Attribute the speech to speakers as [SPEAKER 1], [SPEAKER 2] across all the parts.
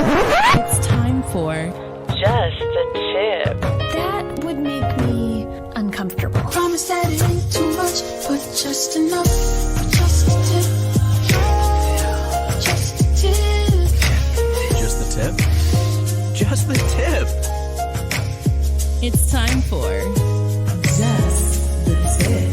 [SPEAKER 1] It's time for
[SPEAKER 2] Just the Tip.
[SPEAKER 1] That would make me uncomfortable.
[SPEAKER 3] Promise that it ain't too much, but just enough. Just a tip. Just a tip.
[SPEAKER 4] Just the tip? Just the tip.
[SPEAKER 1] It's time for Just the Tip.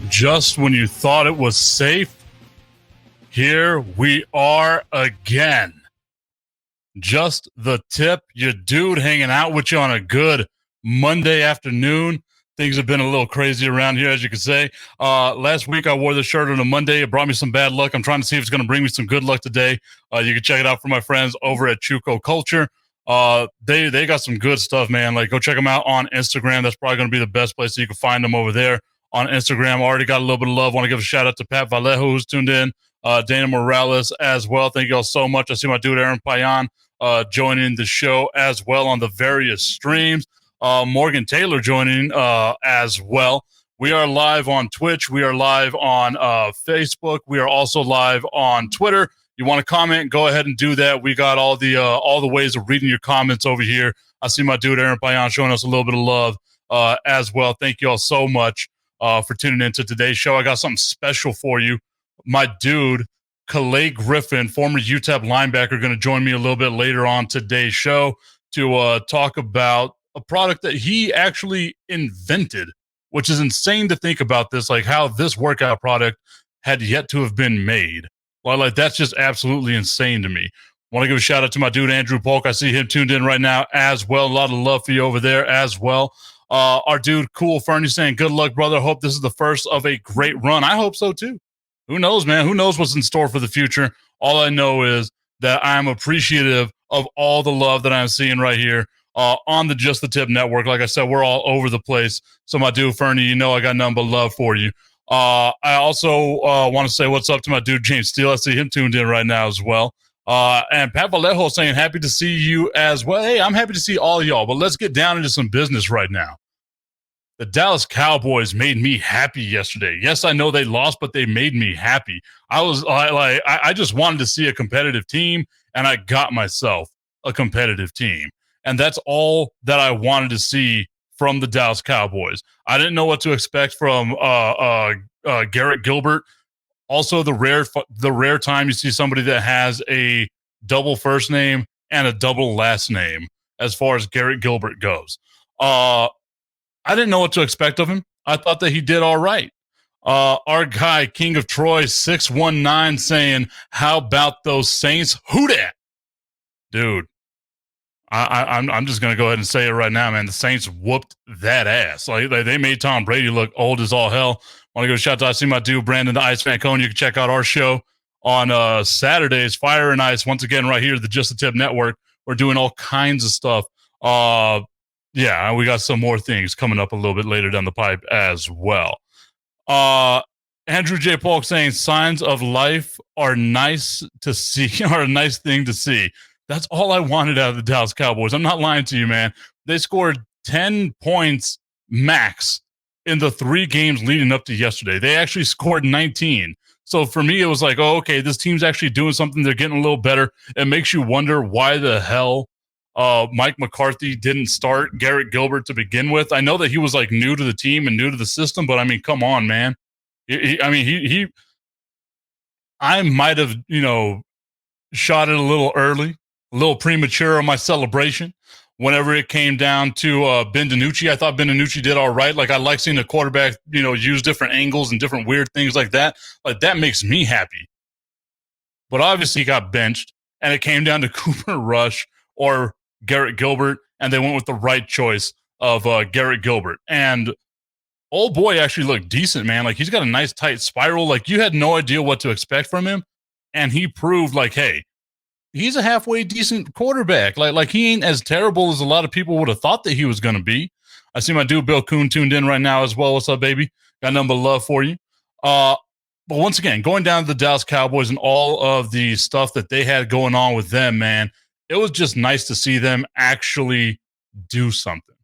[SPEAKER 5] Just when you thought it was safe, here we are again. Just the Tip, your dude hanging out with you on a good Monday afternoon. Things have been a little crazy around here, as you can say. Last week, I wore the shirt on a Monday. It brought me some bad luck. I'm trying to see if it's going to bring me some good luck today. You can check it out for my friends over at Chuco Culture. They got some good stuff, man. Like, go check them out on Instagram. That's probably going to be the best place that you can find them over there. On Instagram, already got a little bit of love. Want to give a shout out to Pat Vallejo, who's tuned in, Dana Morales as well. Thank you all so much. I see my dude Aaron Payan joining the show as well on the various streams. Morgan Taylor joining as well. We are live on Twitch. We are live on Facebook. We are also live on Twitter. You want to comment? Go ahead and do that. We got all the ways of reading your comments over here. I see my dude Aaron Payan showing us a little bit of love as well. Thank you all so much for tuning into today's show. I got something special for you. My dude, Kalaii Griffin, former UTEP linebacker, going to join me a little bit later on today's show to talk about a product that he actually invented, which is insane to think about this, like how this workout product had yet to have been made. Well, like that's just absolutely insane to me. Want to give a shout out to my dude, Andrew Polk. I see him tuned in right now as well. A lot of love for you over there as well. Our dude, Cool Fernie, saying, good luck, brother. Hope this is the first of a great run. I hope so, too. Who knows, man? Who knows what's in store for the future? All I know is that I'm appreciative of all the love that I'm seeing right here on the Just the Tip network. Like I said, we're all over the place. So, my dude, Fernie, you know I got nothing but love for you. I also want to say what's up to my dude, James Steele. I see him tuned in right now as well. And Pat Vallejo saying, happy to see you as well. Hey, I'm happy to see all y'all, but let's get down into some business right now. The Dallas Cowboys made me happy yesterday. Yes, I know they lost, but they made me happy. I just wanted to see a competitive team, and I got myself a competitive team. And that's all that I wanted to see from the Dallas Cowboys. I didn't know what to expect from Garrett Gilbert. Also, the rare time you see somebody that has a double first name and a double last name as far as Garrett Gilbert goes. I didn't know what to expect of him. I thought that he did all right. Our guy, King of Troy, 619, saying, how about those Saints? Who dat? Dude, I'm just going to go ahead and say it right now, man. The Saints whooped that ass. Like they made Tom Brady look old as all hell. Want to go shout out, I see my dude, Brandon the Ice Fancone. You can check out our show on Saturdays, Fire and Ice. Once again, right here at the Just the Tip Network. We're doing all kinds of stuff. Yeah, we got some more things coming up a little bit later down the pipe as well. Andrew J. Polk saying signs of life are nice to see, are a nice thing to see. That's all I wanted out of the Dallas Cowboys. I'm not lying to you, man. They scored 10 points max in the 3 games leading up to yesterday. They actually scored 19. So for me, it was like, oh, okay, this team's actually doing something. They're getting a little better. It makes you wonder why the hell Mike McCarthy didn't start Garrett Gilbert to begin with. I know that he was like new to the team and new to the system, but I mean, come on, man. I might have, shot it a little early, a little premature on my celebration. Whenever it came down to Ben DiNucci, I thought Ben DiNucci did all right. Like, I like seeing the quarterback, use different angles and different weird things like that. Like, that makes me happy. But obviously he got benched, and it came down to Cooper Rush or Garrett Gilbert, and they went with the right choice of Garrett Gilbert. And old boy actually looked decent, man. Like, he's got a nice tight spiral. Like, you had no idea what to expect from him. And he proved like, hey, he's a halfway decent quarterback. Like he ain't as terrible as a lot of people would have thought that he was going to be. I see my dude Bill Coon tuned in right now as well. What's up, baby? Got nothing but love for you. But once again, going down to the Dallas Cowboys and all of the stuff that they had going on with them, man, it was just nice to see them actually do something.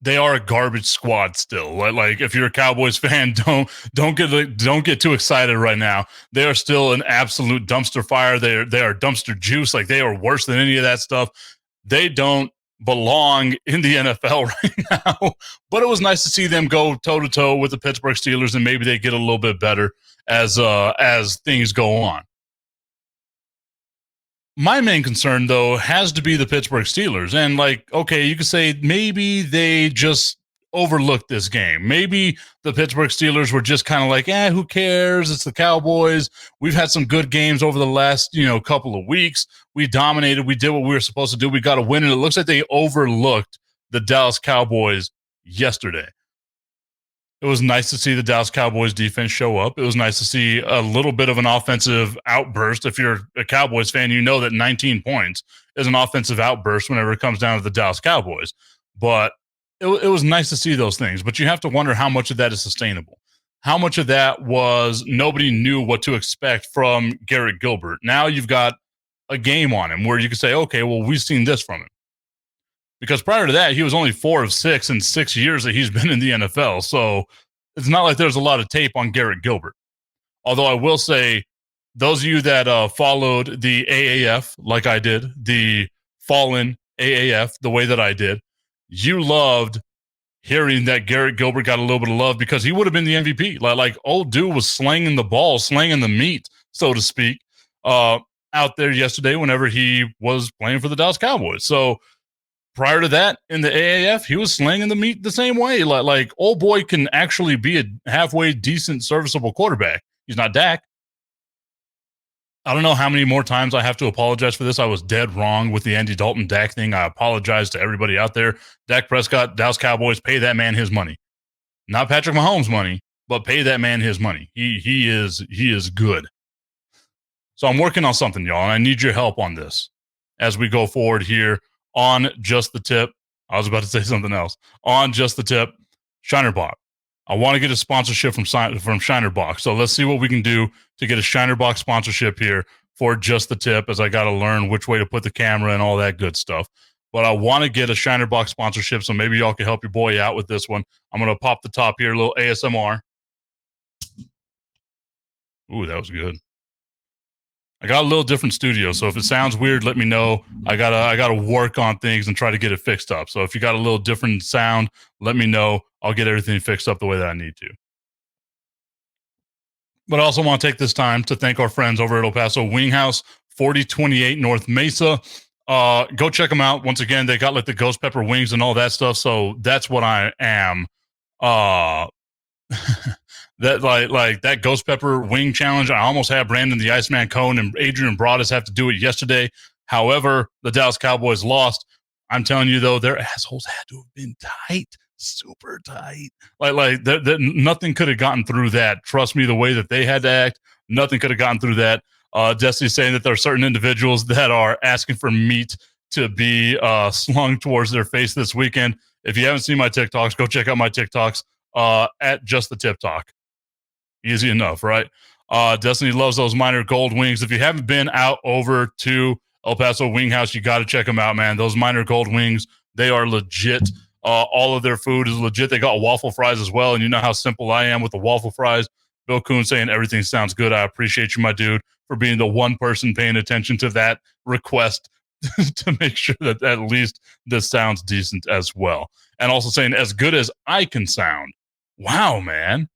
[SPEAKER 5] They are a garbage squad still. Like if you're a Cowboys fan, don't get too excited right now. They are still an absolute dumpster fire. They are dumpster juice. Like they are worse than any of that stuff. They don't belong in the NFL right now. But it was nice to see them go toe to toe with the Pittsburgh Steelers, and maybe they get a little bit better as things go on. My main concern, though, has to be the Pittsburgh Steelers. And, like, okay, you could say maybe they just overlooked this game. Maybe the Pittsburgh Steelers were just kind of like, who cares? It's the Cowboys. We've had some good games over the last, couple of weeks. We dominated. We did what we were supposed to do. We got a win. And it looks like they overlooked the Dallas Cowboys yesterday. It was nice to see the Dallas Cowboys defense show up. It was nice to see a little bit of an offensive outburst. If you're a Cowboys fan, you know that 19 points is an offensive outburst whenever it comes down to the Dallas Cowboys. But it was nice to see those things. But you have to wonder how much of that is sustainable. How much of that was nobody knew what to expect from Garrett Gilbert. Now you've got a game on him where you can say, okay, well, we've seen this from him. Because prior to that, he was only 4 of 6 in 6 years that he's been in the NFL. So it's not like there's a lot of tape on Garrett Gilbert. Although I will say, those of you that followed the AAF like I did, the fallen AAF the way that I did, you loved hearing that Garrett Gilbert got a little bit of love because he would have been the MVP. Like old dude was slanging the ball, slanging the meat, so to speak, out there yesterday whenever he was playing for the Dallas Cowboys. So prior to that, in the AAF, he was slinging the meat the same way. Like old boy can actually be a halfway decent, serviceable quarterback. He's not Dak. I don't know how many more times I have to apologize for this. I was dead wrong with the Andy Dalton Dak thing. I apologize to everybody out there. Dak Prescott, Dallas Cowboys, pay that man his money. Not Patrick Mahomes' money, but pay that man his money. He is good. So I'm working on something, y'all, and I need your help on this as we go forward here on Just the Tip. I was about to say something else. On Just the Tip, Shinerbach. I want to get a sponsorship from Shinerbach. So let's see what we can do to get a Shinerbach sponsorship here for Just the Tip, as I got to learn which way to put the camera and all that good stuff. But I want to get a Shinerbach sponsorship, so maybe y'all can help your boy out with this one. I'm going to pop the top here, a little ASMR. Ooh, that was good. I got a little different studio, so if it sounds weird, let me know. I gotta work on things and try to get it fixed up. So if you got a little different sound, let me know. I'll get everything fixed up the way that I need to. But I also want to take this time to thank our friends over at El Paso Wing House, 4028 North Mesa. Go check them out. Once again, they got like the ghost pepper wings and all that stuff. So that's what I am. That like that ghost pepper wing challenge. I almost had Brandon the Iceman Cohn and Adrian Broadus have to do it yesterday. However, the Dallas Cowboys lost. I'm telling you though, their assholes had to have been tight, super tight. Like nothing could have gotten through that. Trust me, the way that they had to act, nothing could have gotten through that. Destiny's saying that there are certain individuals that are asking for meat to be slung towards their face this weekend. If you haven't seen my TikToks, go check out my TikToks at Just the Tip Talk. Easy enough, right? Destiny loves those minor gold wings. If you haven't been out over to El Paso Wing House, you got to check them out, man. Those minor gold wings, they are legit. All of their food is legit. They got waffle fries as well, and you know how simple I am with the waffle fries. Bill Coon saying everything sounds good. I appreciate you, my dude, for being the one person paying attention to that request to make sure that at least this sounds decent as well. And also saying as good as I can sound. Wow, man.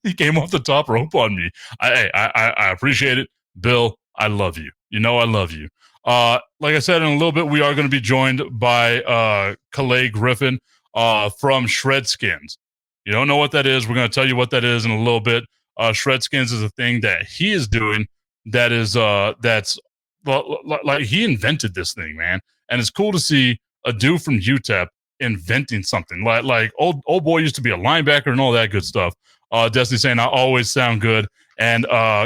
[SPEAKER 5] He came off the top rope on me. I appreciate it. Bill, I love you. You know I love you. Like I said, in a little bit, we are going to be joined by Kalaii Griffin from Shredskinz. You don't know what that is. We're going to tell you what that is in a little bit. Shredskinz is a thing that he is doing that is that's like he invented this thing, man. And it's cool to see a dude from UTEP inventing something. Like old boy used to be a linebacker and all that good stuff. Destiny saying I always sound good. And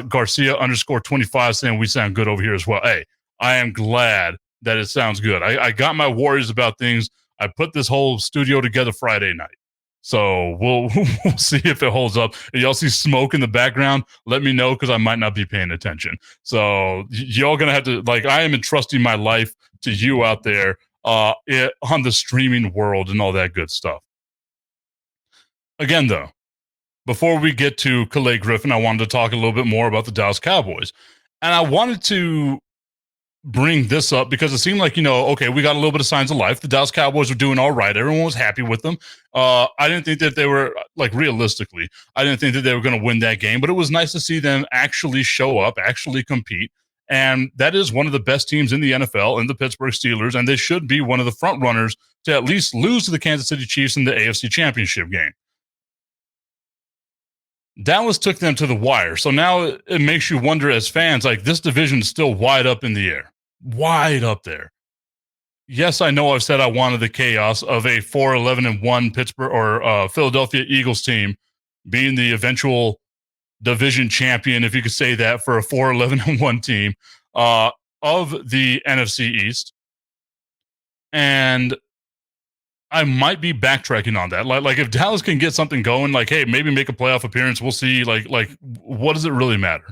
[SPEAKER 5] Garcia _25 saying we sound good over here as well. Hey, I am glad that it sounds good. I got my worries about things. I put this whole studio together Friday night. So we'll see if it holds up. If y'all see smoke in the background, let me know because I might not be paying attention. So y'all gonna have to, like, I am entrusting my life to you out there on the streaming world and all that good stuff. Again, though, before we get to Kalaii Griffin, I wanted to talk a little bit more about the Dallas Cowboys. And I wanted to bring this up because it seemed like, okay, we got a little bit of signs of life. The Dallas Cowboys were doing all right. Everyone was happy with them. I didn't think that they were, like, realistically, I didn't think that they were going to win that game, but it was nice to see them actually show up, actually compete. And that is one of the best teams in the NFL, in the Pittsburgh Steelers, and they should be one of the front runners to at least lose to the Kansas City Chiefs in the AFC Championship game. Dallas took them to the wire. So now it makes you wonder as fans, like, this division is still wide up in the air. Wide up there. Yes, I know I've said I wanted the chaos of a 4-11-1 Pittsburgh or Philadelphia Eagles team being the eventual division champion, if you could say that, for a 4-11-1 team of the NFC East. And I might be backtracking on that. Like if Dallas can get something going, like, hey, maybe make a playoff appearance, we'll see. Like what does it really matter?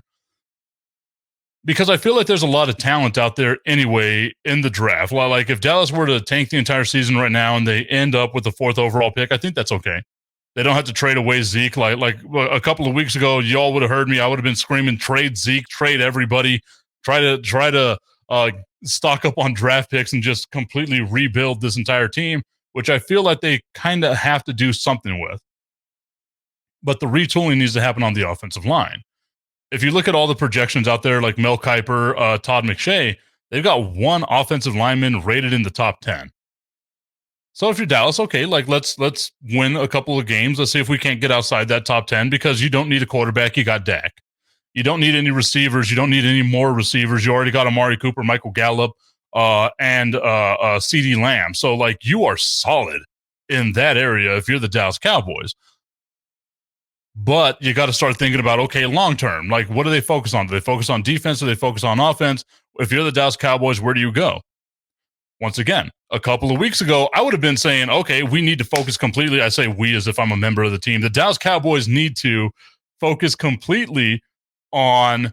[SPEAKER 5] Because I feel like there's a lot of talent out there anyway in the draft. Like if Dallas were to tank the entire season right now and they end up with the 4th overall pick, I think that's okay. They don't have to trade away Zeke. Like a couple of weeks ago, y'all would have heard me. I would have been screaming, trade Zeke, trade everybody, try to stock up on draft picks and just completely rebuild this entire team, which I feel like they kind of have to do something with. But the retooling needs to happen on the offensive line. If you look at all the projections out there, like Mel Kiper, Todd McShay, they've got one offensive lineman rated in the top 10. So if you're Dallas, okay, like let's win a couple of games. Let's see if we can't get outside that top 10 because you don't need a quarterback. You got Dak. You don't need any receivers. You don't need any more receivers. You already got Amari Cooper, Michael Gallup, and CeeDee Lamb. So, like, you are solid in that area if you're the Dallas Cowboys. But you got to start thinking about, okay, long term, like, what do they focus on? Do they focus on defense? Do they focus on offense? If you're the Dallas Cowboys, where do you go? Once again, a couple of weeks ago, I would have been saying, okay, we need to focus completely. I say we as if I'm a member of the team. The Dallas Cowboys need to focus completely on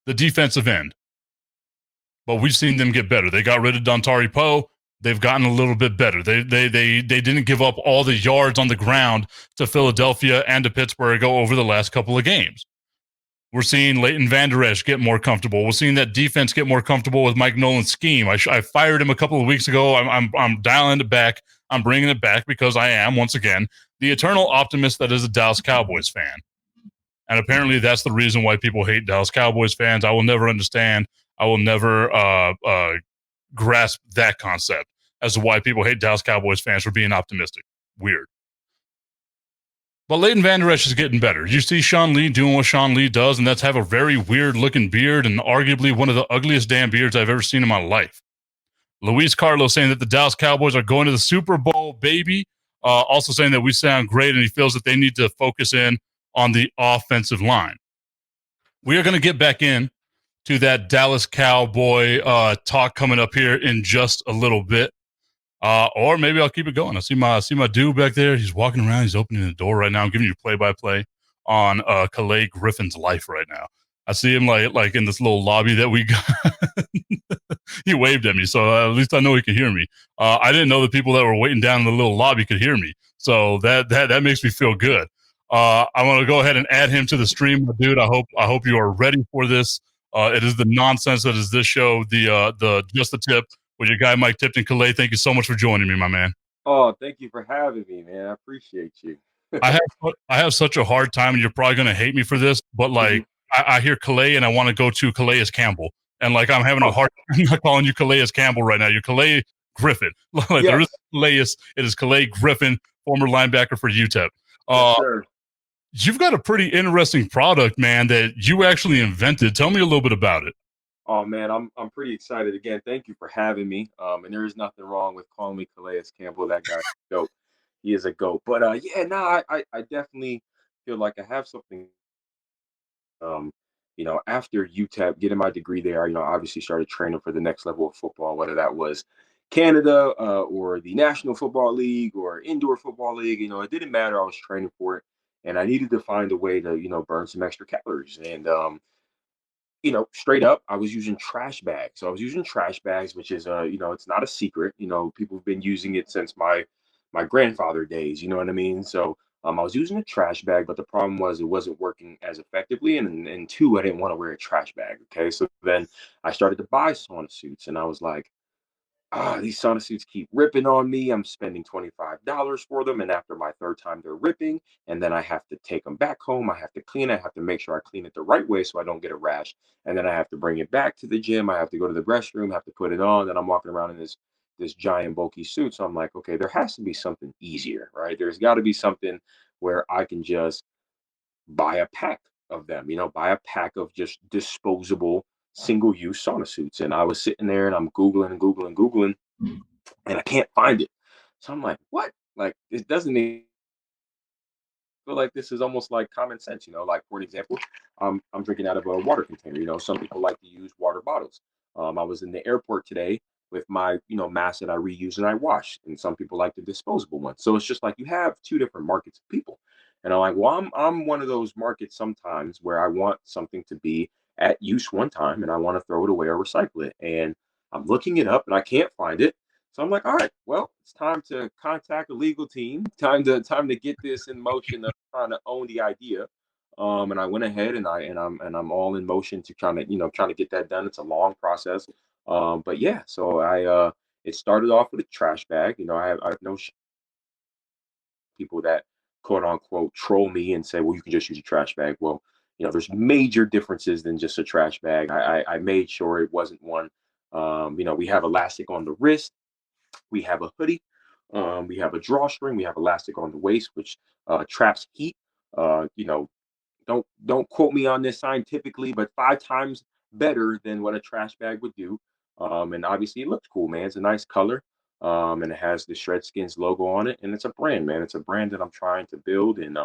[SPEAKER 5] the defensive end. But we've seen them get better. They got rid of Dontari Poe. They've gotten a little bit better. They didn't give up all the yards on the ground to Philadelphia and to Pittsburgh over the last couple of games. We're seeing Leighton Vander Esch get more comfortable. We're seeing that defense get more comfortable with Mike Nolan's scheme. I fired him a couple of weeks ago. I'm dialing it back. I'm bringing it back because I am, once again, the eternal optimist that is a Dallas Cowboys fan. And apparently that's the reason why people hate Dallas Cowboys fans. I will never understand. I will never grasp that concept as to why people hate Dallas Cowboys fans for being optimistic. Weird. But Leighton Vander Esch is getting better. You see Sean Lee doing what Sean Lee does, and that's have a very weird-looking beard and arguably one of the ugliest damn beards I've ever seen in my life. Luis Carlos saying that the Dallas Cowboys are going to the Super Bowl, baby. Also saying that we sound great, and he feels that they need to focus in on the offensive line. We are going to get back in to that Dallas Cowboy talk coming up here in just a little bit. Or maybe I'll keep it going. I see my dude back there. He's walking around. He's opening the door right now. I'm giving you play-by-play on Kalaii Griffin's life right now. I see him like in this little lobby that we got. He waved at me, so at least I know he can hear me. I didn't know the people that were waiting down in the little lobby could hear me, so that makes me feel good. I'm gonna go ahead and add him to the stream, dude. I hope you are ready for this. It is the nonsense that is this show. The Just the Tip with your guy Mike Tipton. Kalaii, thank you so much for joining me, my man.
[SPEAKER 6] Oh, thank you for having me, man. I appreciate you.
[SPEAKER 5] I have such a hard time, and you're probably gonna hate me for this, but like I hear Kalaii and I want to go to Calais Campbell, and like I'm having a hard time not calling you Calais Campbell right now. You're Kalaii Griffin. Like
[SPEAKER 6] Yes.
[SPEAKER 5] there is Calais. It is Kalaii Griffin, former linebacker for UTEP.
[SPEAKER 6] Yes, sir.
[SPEAKER 5] You've got a pretty interesting product, man, that you actually invented. Tell me a little bit about it.
[SPEAKER 6] Oh man, I'm pretty excited. Again, thank you for having me. And there is nothing wrong with calling me Calais Campbell. That guy's a goat. He is a goat. But yeah, no, I definitely feel like I have something Um, after UTEP, getting my degree there, obviously started training for the next level of football, whether that was Canada or the National Football League or Indoor Football League. It didn't matter. I was training for it, and I needed to find a way to, burn some extra calories. And straight up, I was using trash bags. So I was using trash bags, which is, it's not a secret. People have been using it since my grandfather days. You know what I mean? So I was using a trash bag, but the problem was it wasn't working as effectively, and two, I didn't want to wear a trash bag. Okay, so then I started to buy sauna suits, and I was like, these sauna suits keep ripping on me. I'm spending $25 for them. And after my third time, they're ripping. And then I have to take them back home. I have to clean it. I have to make sure I clean it the right way so I don't get a rash. And then I have to bring it back to the gym. I have to go to the restroom, have to put it on. Then I'm walking around in this giant bulky suit. So I'm like, okay, there has to be something easier, right? There's got to be something where I can just buy a pack of them, buy a pack of just disposable single use sauna suits. And I was sitting there and I'm Googling and Googling and Googling, and I can't find it. So I'm like, what? Like, it doesn't even feel like this is almost like common sense, like, for an example, I'm drinking out of a water container. Some people like to use water bottles. I was in the airport today with my, mask that I reuse and I wash, and some people like the disposable ones. So it's just like you have two different markets of people. And I'm like, well, I'm one of those markets sometimes where I want something to be at use one time and I want to throw it away or recycle it. And I'm looking it up and I can't find it. So I'm like, all right, well, it's time to contact a legal team. Time to get this in motion of trying to own the idea. And I went ahead and I'm all in motion to trying to get that done. It's a long process. But yeah, so it started off with a trash bag. I have no people that quote unquote troll me and say, well, you can just use a trash bag. Well, there's major differences than just a trash bag. I made sure it wasn't one. We have elastic on the wrist, we have a hoodie, we have a drawstring, we have elastic on the waist, which traps heat. Uh, you know, don't quote me on this scientifically, but 5 times better than what a trash bag would do. And obviously it looks cool, man. It's a nice color. And it has the Shredskinz logo on it, and it's a brand, man. It's a brand that I'm trying to build, and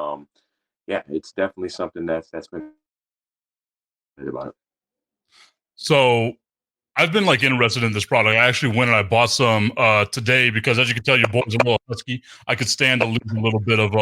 [SPEAKER 6] yeah, it's definitely something that's been good about it.
[SPEAKER 5] So I've been like interested in this product. I actually went and I bought some today because, as you can tell, your boy's a little husky. I could stand to lose a little bit of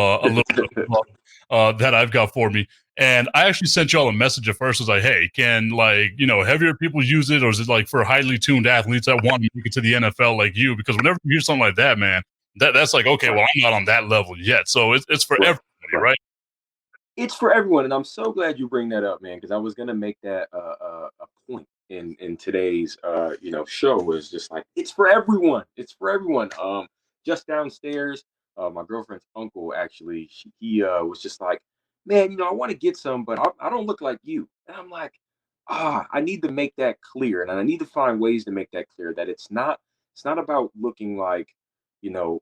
[SPEAKER 5] that I've got for me. And I actually sent y'all a message at first. I was like, hey, can heavier people use it, or is it like for highly tuned athletes that want to make it to the NFL like you? Because whenever you hear something like that, man, that's like, okay, well, I'm not on that level yet. So it's for
[SPEAKER 6] Right,
[SPEAKER 5] everybody,
[SPEAKER 6] right.
[SPEAKER 5] right?
[SPEAKER 6] It's for everyone, and I'm so glad you bring that up, man, because I was gonna make that a point in today's show. Is just like, it's for everyone. It's for everyone. Just downstairs, my girlfriend's uncle actually, he was just like, man, I want to get some, but I don't look like you. And I'm like, I need to make that clear, and I need to find ways to make that clear that it's not about looking like, you know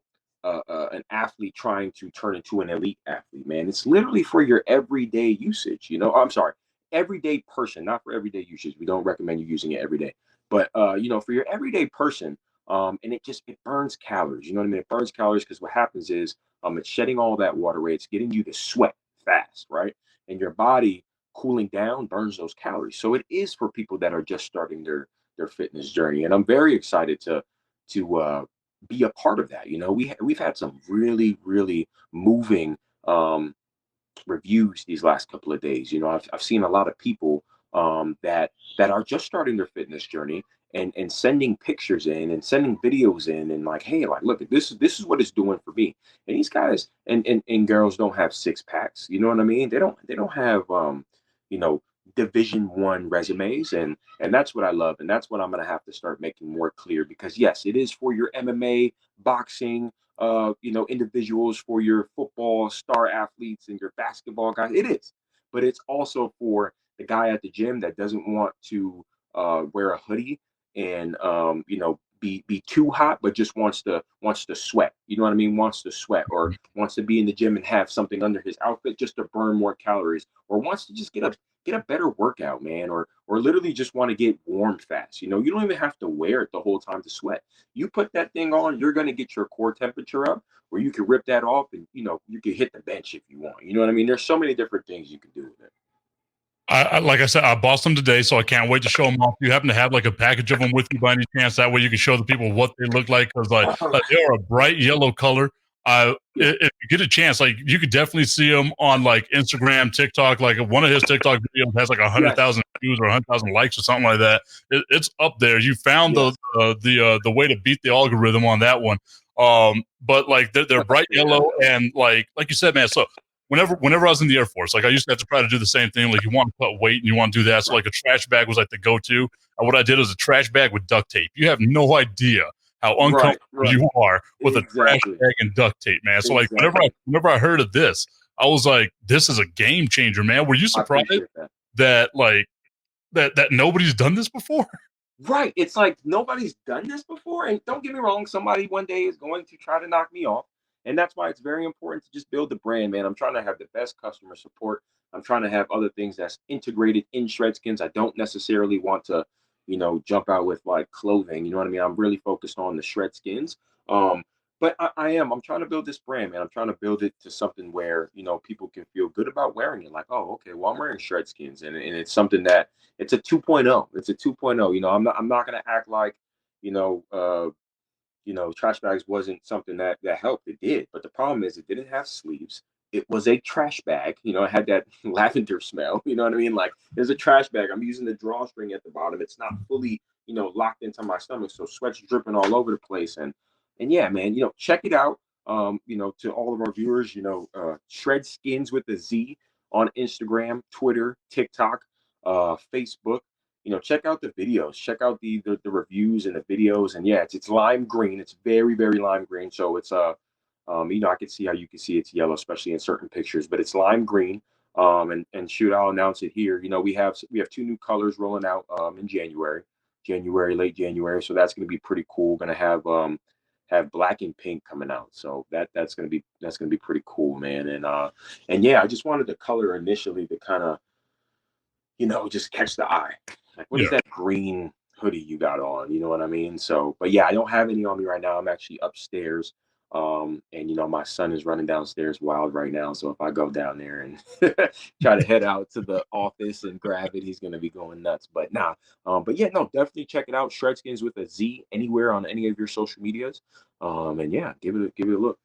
[SPEAKER 6] an athlete trying to turn into an elite athlete, man. It's literally for your everyday usage. I'm sorry, everyday person, not for everyday usage. We don't recommend you using it every day, but for your everyday person. And it burns calories. You know what I mean? It burns calories because what happens is it's shedding all that water weight. It's getting you to sweat fast, right? And your body cooling down burns those calories. So it is for people that are just starting their fitness journey. And I'm very excited to be a part of that. We've had some really, really moving reviews these last couple of days. I've seen a lot of people that are just starting their fitness journey and sending pictures in and sending videos in and like, hey, like, look, this is what it's doing for me. And these guys and girls don't have six packs. You know what I mean? They don't have you know Division 1 resumes, and that's what I love, and that's what I'm gonna have to start making more clear, because yes, it is for your MMA, boxing, individuals, for your football star athletes and your basketball guys. It is, but it's also for the guy at the gym that doesn't want to wear a hoodie and be too hot, but just wants to sweat. You know what I mean? Wants to sweat, or wants to be in the gym and have something under his outfit just to burn more calories, or wants to just get a better workout, man, or literally just want to get warm fast. You don't even have to wear it the whole time to sweat. You put that thing on, you're gonna get your core temperature up, where you can rip that off, and you can hit the bench if you want. You know what I mean? There's so many different things you can do with it.
[SPEAKER 5] Like I said, I bought some today, so I can't wait to show them off. You happen to have like a package of them with you by any chance? That way you can show the people what they look like, because they are a bright yellow color.
[SPEAKER 6] Yeah.
[SPEAKER 5] If you get a chance, like you could definitely see them on like Instagram, TikTok. Like one of his TikTok videos has like 100,000 views or 100,000 likes or something like that. It's up there. You found the way to beat the algorithm on that one. But like they're bright yellow, and like you said, man. So whenever I was in the Air Force, like I used to have to try to do the same thing. Like you want to cut weight and you want to do that. So like a trash bag was like the go-to. And what I did was a trash bag with duct tape. You have no idea how uncomfortable you are with a trash bag and duct tape, man. So like whenever I heard of this, I was like, this is a game changer, man. Were you surprised that like that nobody's done this before?
[SPEAKER 6] Right. It's like nobody's done this before. And don't get me wrong, somebody one day is going to try to knock me off. And that's why it's very important to just build the brand, man. I'm trying to have the best customer support. I'm trying to have other things that's integrated in Shredskinz. I don't necessarily want to, jump out with like clothing. You know what I mean? I'm really focused on the Shredskinz. But I'm trying to build this brand, man. I'm trying to build it to something where, people can feel good about wearing it. Like, oh, okay, well, I'm wearing Shredskinz. And it's something that it's a 2.0. It's a 2.0. I'm not going to act like, trash bags wasn't something that helped. It did, but the problem is it didn't have sleeves. It was a trash bag. It had that lavender smell. You know what I mean? Like there's a trash bag. I'm using the drawstring at the bottom. It's not fully, locked into my stomach, so sweat's dripping all over the place. And yeah, man, check it out. To all of our viewers, Shredskinz with a Z on Instagram, Twitter, TikTok, Facebook. Check out the videos, check out the reviews and the videos. And yeah, it's lime green. It's very, very lime green. So it's I can see how you can see it's yellow, especially in certain pictures, but it's lime green. And shoot, I'll announce it here. We have two new colors rolling out in late January. So that's gonna be pretty cool. Gonna have black and pink coming out. So that's gonna be pretty cool, man. And yeah, I just wanted the color initially to kind of, just catch the eye. Like, what is that green hoodie you got on? You know what I mean? So, but yeah, I don't have any on me right now. I'm actually upstairs. And my son is running downstairs wild right now. So if I go down there and try to head out to the office and grab it, he's gonna be going nuts. But but yeah, no, definitely check it out. Shredskinz with a Z anywhere on any of your social medias. And yeah, give it a look.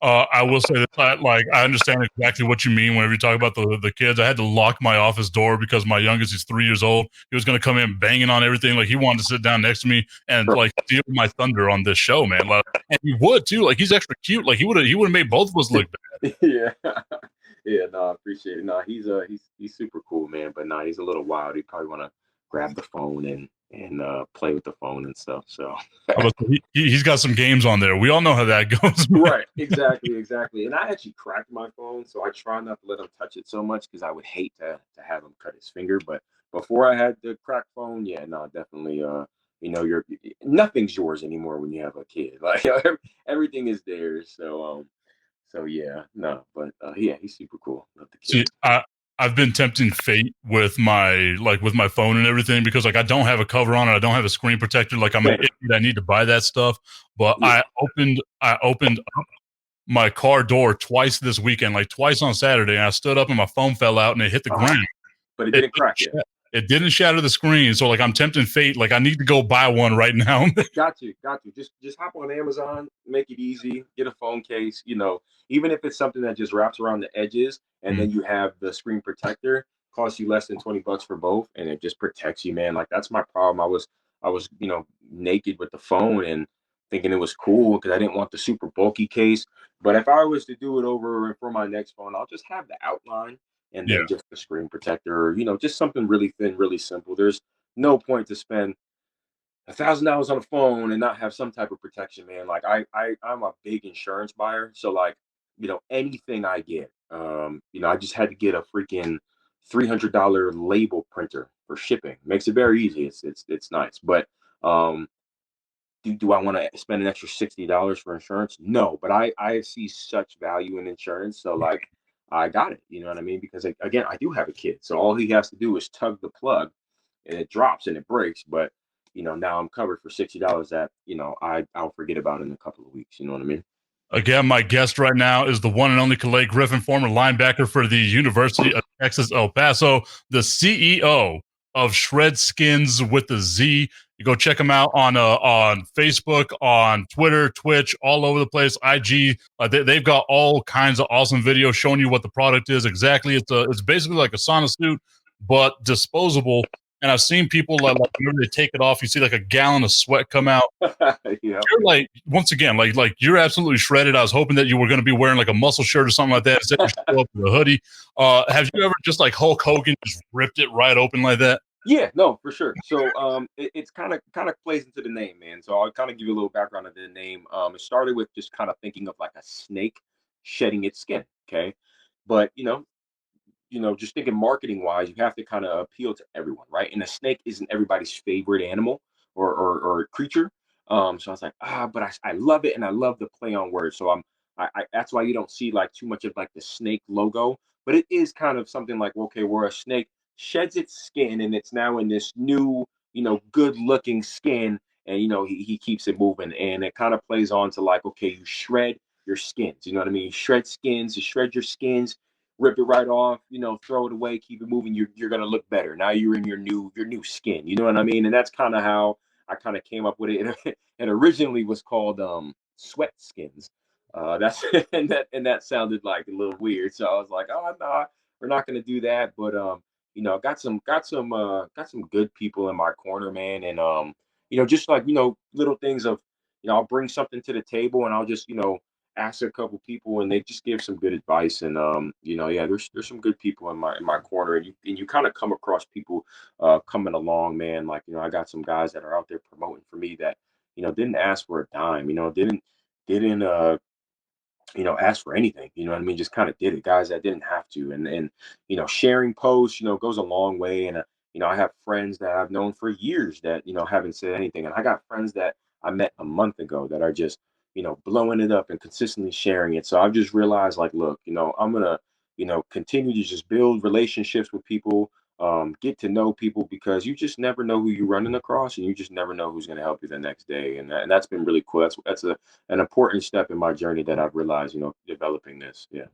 [SPEAKER 5] I will say that I understand exactly what you mean whenever you talk about the kids. I had to lock my office door because my youngest is 3 years old. He was going to come in banging on everything. Like he wanted to sit down next to me and like steal my thunder on this show, man. Like, and he would too. Like he's extra cute. Like he would have made both of us look bad.
[SPEAKER 6] Yeah. Yeah, no, I appreciate it. No, he's super cool, man. But no, he's a little wild. He probably want to grab the phone and play with the phone and stuff. So
[SPEAKER 5] he's got some games on there. We all know how that goes.
[SPEAKER 6] Right, exactly. And I actually cracked my phone, so I try not to let him touch it so much because I would hate to have him cut his finger. But before I had the cracked phone, yeah, no, definitely. You're nothing's yours anymore when you have a kid. Like everything is theirs. So yeah, no, but yeah, he's super cool. Love the kid.
[SPEAKER 5] See, I've been tempting fate with my phone and everything because like I don't have a cover on it. I don't have a screen protector. Like I'm an idiot. I need to buy that stuff. But yeah. I opened up my car door twice this weekend, like twice on Saturday, and I stood up and my phone fell out and it hit the ground.
[SPEAKER 6] But it didn't crack yet.
[SPEAKER 5] It didn't shatter the screen. So like I'm tempting fate. Like I need to go buy one right now.
[SPEAKER 6] Got you. Just hop on Amazon, make it easy, get a phone case, even if it's something that just wraps around the edges and then you have the screen protector, costs you less than $20 for both, and it just protects you, man. Like that's my problem. I was naked with the phone and thinking it was cool because I didn't want the super bulky case. But if I was to do it over for my next phone, I'll just have the outline and then just the screen protector, just something really thin, really simple. There's no point to spend $1,000 on a phone and not have some type of protection, man. Like I'm a big insurance buyer, so like anything I get, I just had to get a freaking $300 label printer for shipping. Makes it very easy. It's nice, but do I want to spend an extra $60 for insurance? No, but I see such value in insurance, so like I got it. You know what I mean? Because again, I do have a kid, so all he has to do is tug the plug, and it drops and it breaks. But now I'm covered for $60 that I'll forget about in a couple of weeks. You know what I mean?
[SPEAKER 5] Again, my guest right now is the one and only Kalaii Griffin, former linebacker for the University of Texas El Paso, the CEO of Shredskinz with the Z. You go check him out on Facebook, on Twitter, Twitch, all over the place, IG. They've got all kinds of awesome videos showing you what the product is exactly. It's basically like a sauna suit, but disposable. And I've seen people like whenever they take it off, you see like a gallon of sweat come out.
[SPEAKER 6] Yeah.
[SPEAKER 5] You're like, once again, like you're absolutely shredded. I was hoping that you were going to be wearing like a muscle shirt or something like that. Instead, you show up with a hoodie. Have you ever just like Hulk Hogan just ripped it right open like that?
[SPEAKER 6] Yeah, no, for sure. So it's kind of plays into the name, man. So I'll kind of give you a little background of the name. It started with just kind of thinking of like a snake shedding its skin. Okay. But just thinking marketing wise, you have to kind of appeal to everyone, right? And a snake isn't everybody's favorite animal or creature. So I was like, but I love it, and I love the play on words. So that's why you don't see like too much of like the snake logo, but it is kind of something like, okay, where a snake sheds its skin and it's now in this new, good looking skin, and he keeps it moving, and it kind of plays on to like, okay, you shred your skins, you know what I mean? You shred skins, you shred your skins, rip it right off, throw it away, keep it moving. You're gonna look better. Now you're in your new skin. You know what I mean? And that's kind of how I kind of came up with it. And originally was called Sweatskins. That's and that sounded like a little weird. So I was like, oh no, we're not gonna do that. But I got some good people in my corner, man. And just like little things of I'll bring something to the table, and I'll just ask a couple people, and they just give some good advice. And yeah, there's some good people in my corner, and you kind of come across people coming along, man. Like I got some guys that are out there promoting for me that didn't ask for a dime, didn't ask for anything. You know what I mean? Just kind of did it. Guys that didn't have to, and sharing posts, goes a long way. And I have friends that I've known for years that haven't said anything, and I got friends that I met a month ago that are just blowing it up and consistently sharing it. So I've just realized, like, look, I'm gonna continue to just build relationships with people, get to know people, because you just never know who you're running across, and you just never know who's going to help you the next day. And that's been really cool. That's an important step in my journey that I've realized, developing this. Yeah.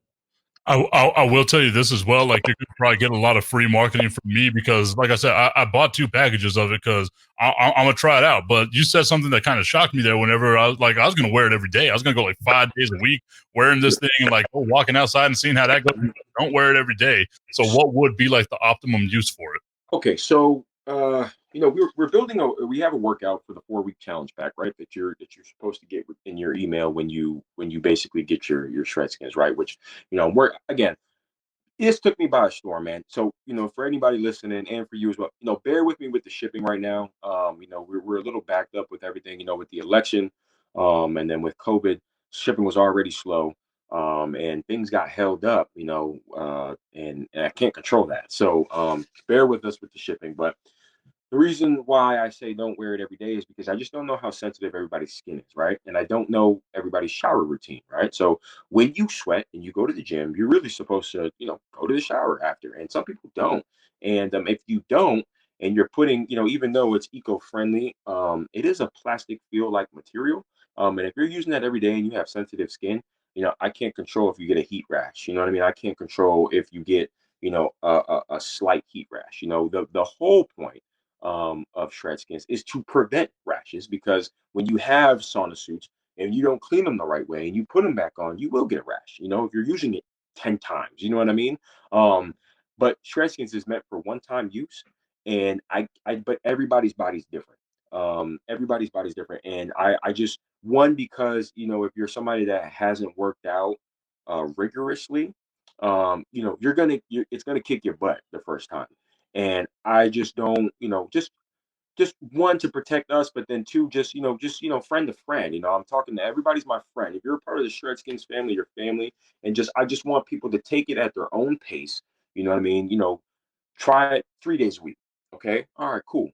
[SPEAKER 5] I will tell you this as well. Like you could probably get a lot of free marketing from me because, like I said, I bought 2 packages of it because I'm gonna try it out. But you said something that kind of shocked me there. Whenever I was gonna wear it every day. I was gonna go like 5 days a week wearing this thing and like walking outside and seeing how that goes. Don't wear it every day. So what would be like the optimum use for it?
[SPEAKER 6] Okay, so we're building we have a workout for the 4-week challenge pack, right? That you're supposed to get in your email when you basically get your Shredskinz, right? Which we're again, this took me by a storm, man. So, for anybody listening and for you as well, bear with me with the shipping right now. We're a little backed up with everything, with the election, and then with COVID, shipping was already slow, and things got held up, and I can't control that. So, bear with us with the shipping. But the reason why I say don't wear it every day is because I just don't know how sensitive everybody's skin is, right? And I don't know everybody's shower routine, right? So when you sweat and you go to the gym, you're really supposed to, go to the shower after. And some people don't. And if you don't, and you're putting, even though it's eco-friendly, it is a plastic feel-like material. And if you're using that every day and you have sensitive skin, I can't control if you get a heat rash. You know what I mean? I can't control if you get, a slight heat rash. The whole point of Shredskinz is to prevent rashes, because when you have sauna suits and you don't clean them the right way and you put them back on, you will get a rash. If you're using it 10 times, you know what I mean? But Shredskinz is meant for one-time use, and but everybody's body's different. Everybody's body's different, and I just because if you're somebody that hasn't worked out rigorously, it's gonna kick your butt the first time. And I just don't, just one, to protect us, but then two, friend to friend. I'm talking to everybody's my friend. If you're a part of the Shredskinz family, your family, and I just want people to take it at their own pace. You know what I mean? Try it 3 days a week. Okay. All right, cool.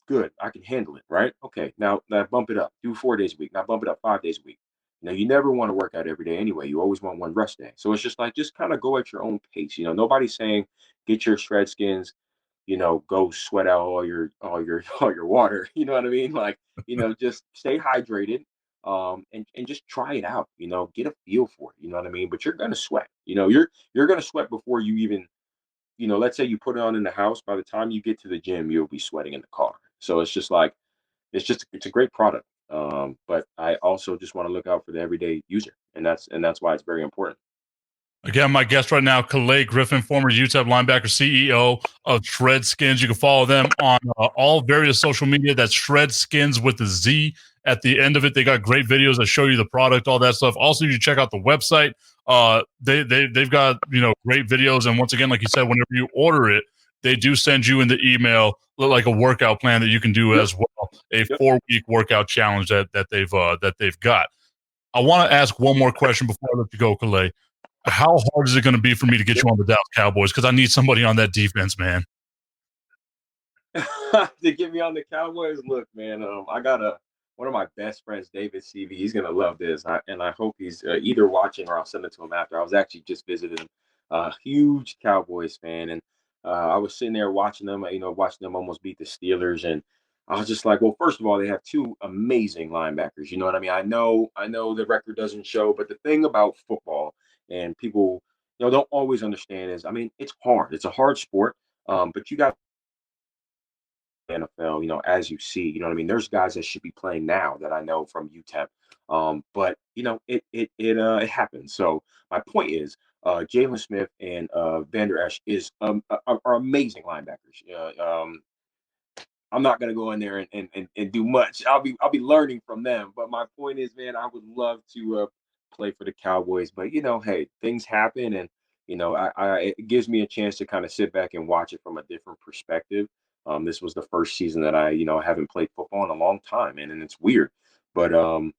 [SPEAKER 6] Good. I can handle it. Right. Okay. Now bump it up. Do 4 days a week. Now bump it up 5 days a week. You never want to work out every day anyway. You always want one rest day. So it's just like, just kind of go at your own pace. Nobody's saying get your Shredskinz, go sweat out all your all your water. You know what I mean? Like, just stay hydrated. and just try it out. Get a feel for it. You know what I mean? But you're gonna sweat. You're gonna sweat before you even, let's say you put it on in the house. By the time you get to the gym, you'll be sweating in the car. So it's just like it's a great product. But I also just want to look out for the everyday user, and that's why it's very important.
[SPEAKER 5] Again, my guest right now, Kalaii Griffin, former UTEP linebacker, CEO of Shredskinz. You can follow them on all various social media. That's Shredskinz with the Z at the end of it. They got great videos that show you the product, all that stuff. Also, you check out the website. They've got great videos, and once again, like you said, whenever you order it, they do send you in the email like a workout plan that you can do as well, a 4-week workout challenge that they've got. I want to ask one more question before I let you go, Kalaii. How hard is it going to be for me to get you on the Dallas Cowboys? Because I need somebody on that defense, man.
[SPEAKER 6] To get me on the Cowboys, look, man, I got one of my best friends, David CV. He's gonna love this, and I hope he's either watching or I'll send it to him after. I was actually just visiting a huge Cowboys fan, and I was sitting there watching them, watching them almost beat the Steelers, and I was just like, well, first of all, they have two amazing linebackers. You know what I mean? I know the record doesn't show, but the thing about football and people, don't always understand is, I mean, it's hard. It's a hard sport, but you got NFL, as you see, you know what I mean? There's guys that should be playing now that I know from UTEP. But it happens. So my point is, Jalen Smith and Vander Esch are amazing linebackers. I'm not gonna go in there and do much. I'll be learning from them. But my point is, man, I would love to play for the Cowboys. But hey, things happen, and it gives me a chance to kind of sit back and watch it from a different perspective. This was the first season that I haven't played football in a long time, man, and it's weird. But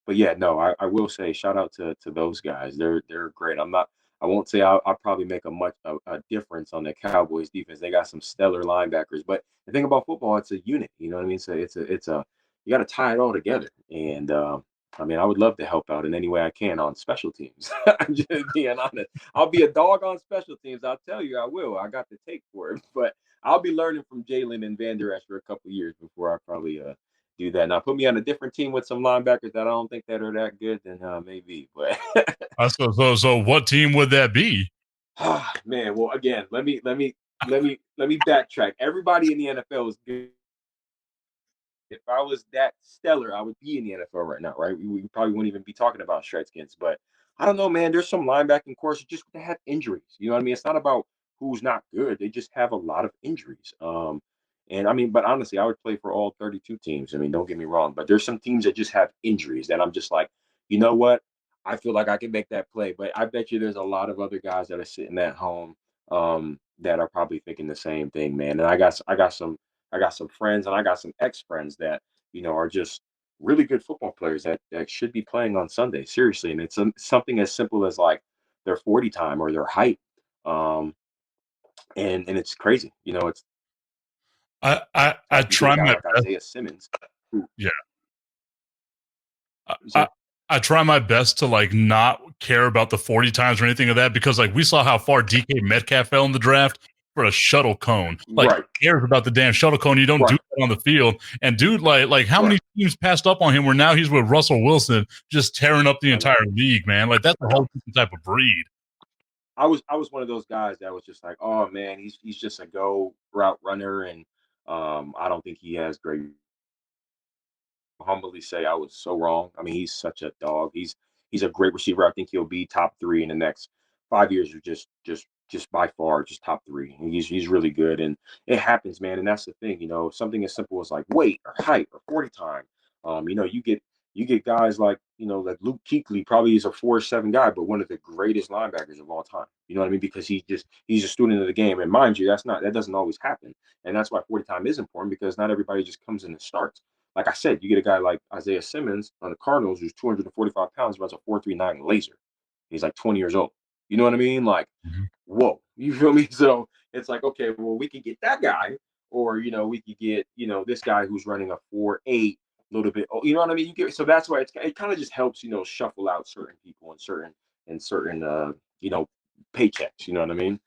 [SPEAKER 6] yeah, no, I will say shout out to those guys. They're great. I won't say I'll probably make a difference on the Cowboys defense. They got some stellar linebackers, but the thing about football, it's a unit. You know what I mean? So it's a you got to tie it all together. And I mean, I would love to help out in any way I can on special teams. I'm just being honest. I'll be a dog on special teams. I'll tell you, I will. I got the take for it, but I'll be learning from Jalen and Van Der Esch for a couple years before I probably do that. Now, put me on a different team with some linebackers that I don't think that are that good, then maybe. But
[SPEAKER 5] So what team would that be?
[SPEAKER 6] man, well, again, let me backtrack. Everybody in the NFL is good. If I was that stellar, I would be in the NFL right now, right? We probably wouldn't even be talking about Shredskins. But I don't know, man. There's some linebacking courses just that have injuries. You know what I mean? It's not about who's not good. They just have a lot of injuries. And I mean, but honestly, I would play for all 32 teams. I mean, don't get me wrong, but there's some teams that just have injuries that I'm just like, you know what? I feel like I can make that play. But I bet you there's a lot of other guys that are sitting at home that are probably thinking the same thing, man. And I got some friends and I got some ex-friends that, are just really good football players that should be playing on Sunday. Seriously. And it's something as simple as like their 40 time or their height. Um, and it's crazy. It's
[SPEAKER 5] I
[SPEAKER 6] like you get a
[SPEAKER 5] try
[SPEAKER 6] guy
[SPEAKER 5] my
[SPEAKER 6] like
[SPEAKER 5] best.
[SPEAKER 6] Isaiah Simmons. Who,
[SPEAKER 5] Yeah. I,
[SPEAKER 6] so,
[SPEAKER 5] I I try my best to like not care about the 40 times or anything of that because like we saw how far DK Metcalf fell in the draft for a shuttle cone. Like
[SPEAKER 6] right,
[SPEAKER 5] who cares about the damn shuttle cone? You don't do
[SPEAKER 6] right,
[SPEAKER 5] that on the field. And dude, like how
[SPEAKER 6] right.
[SPEAKER 5] many teams passed up on him where now he's with Russell Wilson just tearing up the
[SPEAKER 6] I know.
[SPEAKER 5] entire league, man. Like that's a
[SPEAKER 6] I
[SPEAKER 5] whole
[SPEAKER 6] know.
[SPEAKER 5] different type of breed.
[SPEAKER 6] I was one of those guys that was just like, oh man, he's just a go route runner, and I don't think he has great humbly say I was so wrong. I mean, he's such a dog. He's a great receiver. I think he'll be top three in the next 5 years, or just by far, just top three. And he's really good, and it happens, man. And that's the thing, something as simple as like weight or height or 40 time. You get guys like Luke Kuechly probably is a 4.7 guy, but one of the greatest linebackers of all time. You know what I mean? Because he's a student of the game, and mind you, that doesn't always happen, and that's why 40 time is important because not everybody just comes in and starts. Like I said, you get a guy like Isaiah Simmons on the Cardinals who's 245 pounds, runs a 4.39 laser. He's like 20 years old. You know what I mean? Like,
[SPEAKER 5] Mhm.
[SPEAKER 6] whoa. You feel me? So it's like, okay, well, we could get that guy, or we could get, this guy who's running a 4.8, a little bit. You know what I mean? So that's why it kind of just helps, shuffle out certain people and certain, you know, paychecks. You know what I mean?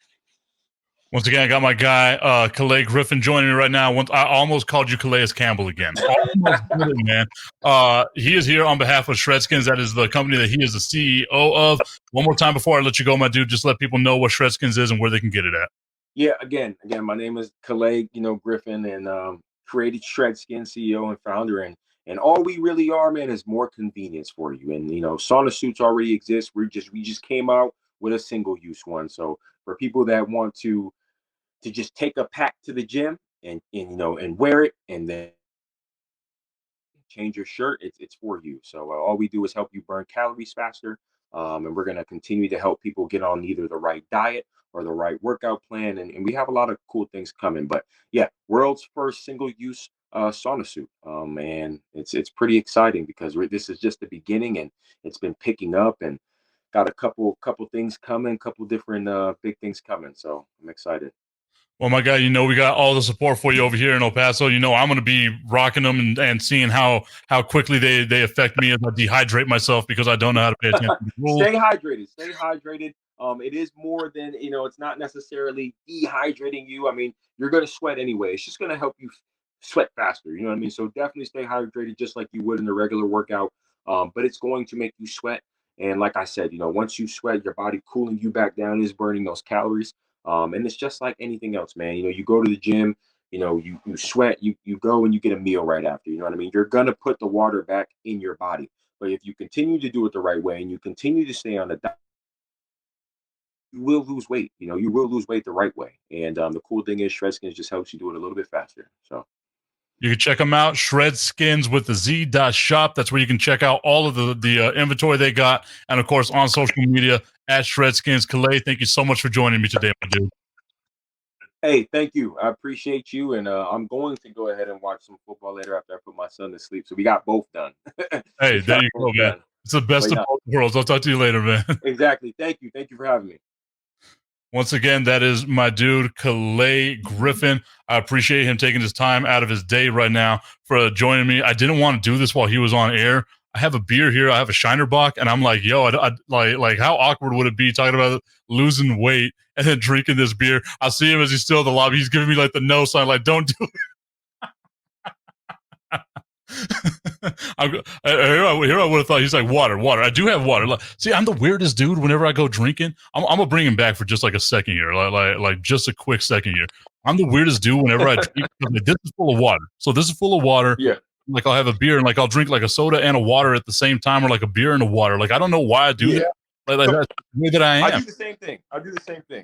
[SPEAKER 5] Once again, I got my guy, Kalaii Griffin, joining me right now. I almost called you Calais Campbell again. Almost did it, man. He is here on behalf of Shredskinz. That is the company that he is the CEO of. One more time before I let you go, my dude, just let people know what Shredskinz is and where they can get it at.
[SPEAKER 6] Yeah, again, my name is Kalaii, Griffin, and created Shredskinz, CEO and founder, and all we really are, man, is more convenience for you. And sauna suits already exist. We just came out with a single use one. So for people that want to just take a pack to the gym and wear it and then change your shirt, it's for you. So all we do is help you burn calories faster, and we're going to continue to help people get on either the right diet or the right workout plan, and we have a lot of cool things coming. But yeah, world's first single-use sauna suit, and it's pretty exciting because this is just the beginning, and it's been picking up, and got a couple things coming, couple different big things coming. So I'm excited.
[SPEAKER 5] Well, my guy, we got all the support for you over here in El Paso. I'm going to be rocking them and seeing how quickly they affect me as I dehydrate myself because I don't know how to pay attention to the rules.
[SPEAKER 6] Stay hydrated. Stay hydrated. It is more than, it's not necessarily dehydrating you. I mean, you're going to sweat anyway. It's just going to help you sweat faster. You know what I mean? So definitely stay hydrated just like you would in a regular workout. But it's going to make you sweat. And like I said, once you sweat, your body cooling you back down is burning those calories. And it's just like anything else, man. You go to the gym, you sweat, you go and you get a meal right after. You know what I mean? You're going to put the water back in your body. But if you continue to do it the right way and you continue to stay on the diet, you will lose weight. You will lose weight the right way. And the cool thing is Shredskinz just helps you do it a little bit faster. So
[SPEAKER 5] you can check them out, Shredskinz with the Z.shop. That's where you can check out all of the inventory they got. And, of course, on social media at Shredskinz. Kalaii, thank you so much for joining me today, my dude.
[SPEAKER 6] Hey, thank you. I appreciate you. And I'm going to go ahead and watch some football later after I put my son to sleep. So we got both done.
[SPEAKER 5] Hey, there you go, man. It's the best of both worlds. I'll talk to you later, man.
[SPEAKER 6] Exactly. Thank you. Thank you for having me.
[SPEAKER 5] Once again, that is my dude, Kalaii Griffin. I appreciate him taking his time out of his day right now for joining me. I didn't want to do this while he was on air. I have a beer here. I have a Shiner Bock, and I'm like, yo, like how awkward would it be talking about losing weight and then drinking this beer? I see him as he's still in the lobby. He's giving me like the no sign, like, don't do it. Here I would have thought he's like water. I do have water. See, I'm the weirdest dude. Whenever I go drinking, I'm gonna bring him back for just like a second here, like just a quick second here. I'm the weirdest dude whenever I drink. Like, this is full of water. So this is full of water.
[SPEAKER 6] Yeah.
[SPEAKER 5] Like I'll have a beer and like I'll drink like a soda and a water at the same time, or like a beer and a water. Like I don't know why I do that. Like that's the way that I am.
[SPEAKER 6] I do the same thing.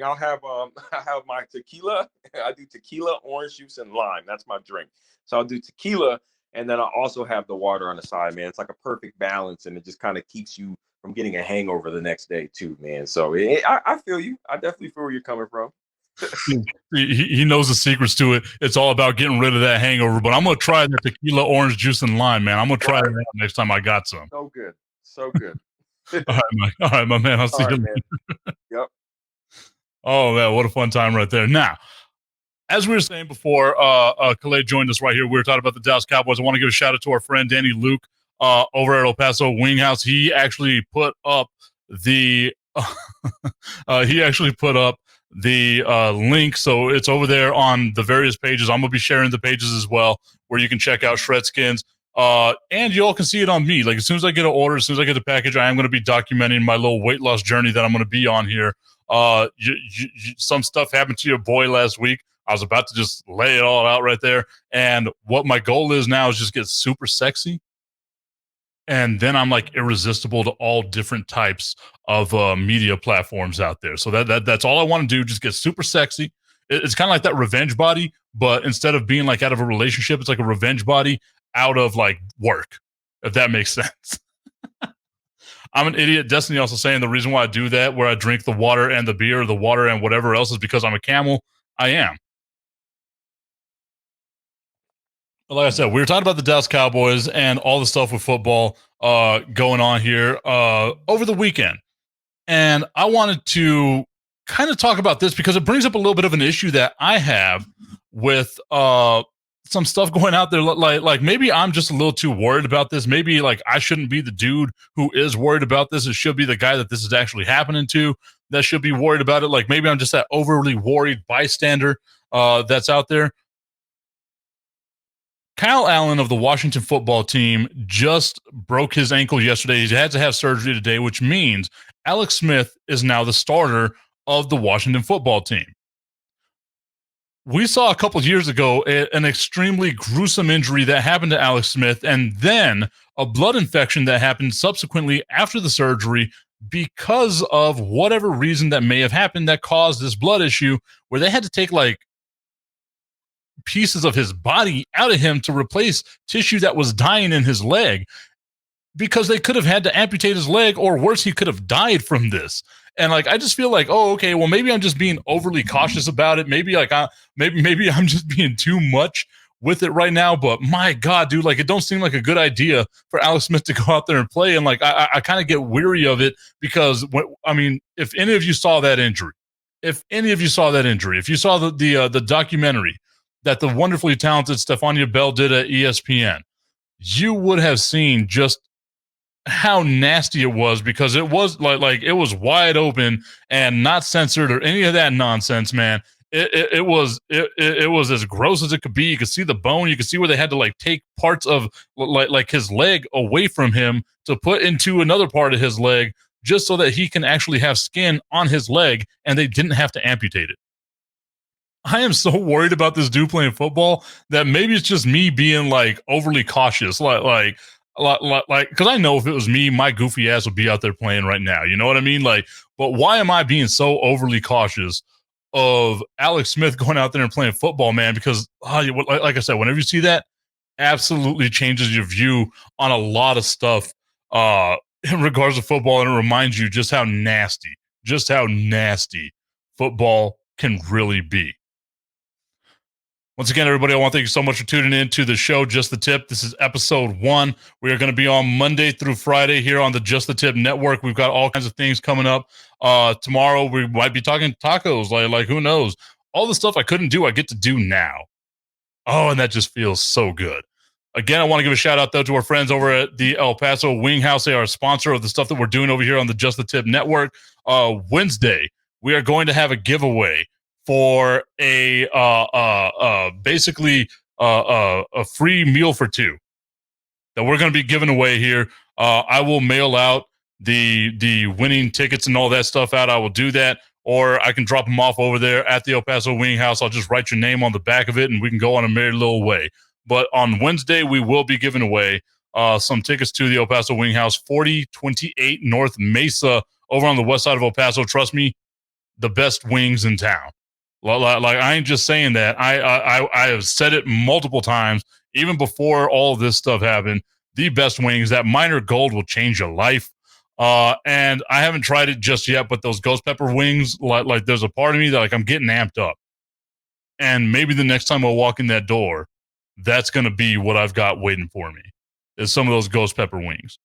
[SPEAKER 6] I'll have I have my tequila. I do tequila, orange juice, and lime. That's my drink. So I'll do tequila, and then I also have the water on the side, man. It's like a perfect balance, and it just kind of keeps you from getting a hangover the next day too, man. So I feel you. I definitely feel where you're coming from.
[SPEAKER 5] He knows the secrets to it. It's all about getting rid of that hangover. But I'm gonna try the tequila, orange juice, and lime, man. I'm gonna try that next time I got some.
[SPEAKER 6] So good.
[SPEAKER 5] All right, my man. I'll see you later.
[SPEAKER 6] Yep.
[SPEAKER 5] Oh man, what a fun time right there. Now, as we were saying before, Kalaii joined us right here. We were talking about the Dallas Cowboys. I want to give a shout out to our friend Danny Luke over at El Paso Wing House. He actually put up the link, so it's over there on the various pages. I'm gonna be sharing the pages as well, where you can check out Shredskinz. And you all can see it on me. Like as soon as I get an order, as soon as I get the package, I am going to be documenting my little weight loss journey that I'm going to be on here. Some stuff happened to your boy last week. I was about to just lay it all out right there. And what my goal is now is just get super sexy. And then I'm like irresistible to all different types of media platforms out there. So that's all I want to do. Just get super sexy. It's kind of like that revenge body, but instead of being like out of a relationship, it's like a revenge body out of like work, if that makes sense. I'm an idiot. Destiny also saying the reason why I do that, where I drink the water and the beer, the water and whatever else, is because I'm a camel. I am. But like I said, we were talking about the Dallas Cowboys and all the stuff with football going on here over the weekend. And I wanted to kind of talk about this because it brings up a little bit of an issue that I have with some stuff going out there. Like maybe I'm just a little too worried about this. Maybe like I shouldn't be the dude who is worried about this. It should be the guy that this is actually happening to. that should be worried about it. Like maybe I'm just that overly worried bystander that's out there. Kyle Allen of the Washington football team just broke his ankle yesterday. He had to have surgery today, which means Alex Smith is now the starter of the Washington football team. We saw a couple of years ago an extremely gruesome injury that happened to Alex Smith, and then a blood infection that happened subsequently after the surgery because of whatever reason that may have happened that caused this blood issue, where they had to take like pieces of his body out of him to replace tissue that was dying in his leg, because they could have had to amputate his leg, or worse, he could have died from this. And like, I just feel like, oh, okay, well, maybe I'm just being overly cautious about it. Maybe like maybe I'm just being too much with it right now. But my God, dude, like it don't seem like a good idea for Alex Smith to go out there and play. And like, I kind of get weary of it because I mean, if any of you saw that injury, if you saw the documentary that the wonderfully talented Stefania Bell did at ESPN, you would have seen just how nasty it was, because it was like it was wide open and not censored or any of that nonsense, man. It was as gross as it could be. You could see the bone. You could see where they had to like take parts of like his leg away from him to put into another part of his leg just so that he can actually have skin on his leg, and they didn't have to amputate it. I am so worried about this dude playing football that maybe it's just me being like overly cautious, like because I know if it was me, my goofy ass would be out there playing right now. You know what I mean? Like, but why am I being so overly cautious of Alex Smith going out there and playing football, man? Because like I said, whenever you see that, absolutely changes your view on a lot of stuff in regards to football, and it reminds you just how nasty football can really be. Once again, everybody, I want to thank you so much for tuning in to the show, Just the Tip. This is episode 1. We are going to be on Monday through Friday here on the Just the Tip network. We've got all kinds of things coming up. Tomorrow, we might be talking tacos. Like who knows? All the stuff I couldn't do, I get to do now. Oh, and that just feels so good. Again, I want to give a shout out, though, to our friends over at the El Paso Wing House. They are a sponsor of the stuff that we're doing over here on the Just the Tip network. Wednesday, we are going to have a giveaway for basically a free meal for 2 that we're going to be giving away here. I will mail out the winning tickets and all that stuff out. I will do that, or I can drop them off over there at the El Paso Wing House. I'll just write your name on the back of it, and we can go on a merry little way. But on Wednesday, we will be giving away some tickets to the El Paso Wing House, 4028 North Mesa, over on the west side of El Paso. Trust me, the best wings in town. Like I ain't just saying that. I have said it multiple times, even before all this stuff happened. The best wings, that minor gold will change your life. And I haven't tried it just yet, but those ghost pepper wings, like there's a part of me that like I'm getting amped up. And maybe the next time I walk in that door, that's going to be what I've got waiting for me, is some of those ghost pepper wings.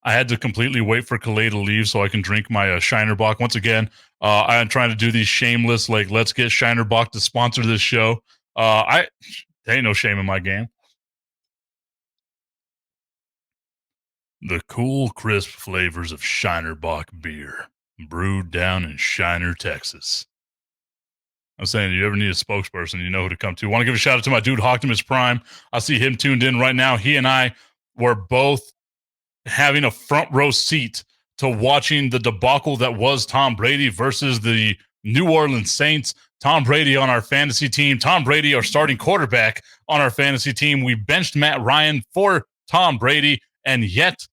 [SPEAKER 5] I had to completely wait for Kalaii to leave so I can drink my Shinerbach. Once again, I'm trying to do these shameless, like, let's get Shinerbach to sponsor this show. There ain't no shame in my game. The cool, crisp flavors of Shinerbach beer, brewed down in Shiner, Texas. I'm saying, if you ever need a spokesperson, you know who to come to. I want to give a shout out to my dude, Optimus Prime. I see him tuned in right now. He and I were both having a front row seat to watching the debacle that was Tom Brady versus the New Orleans Saints. Tom Brady on our fantasy team. Tom Brady, our starting quarterback on our fantasy team. We benched Matt Ryan for Tom Brady, and yet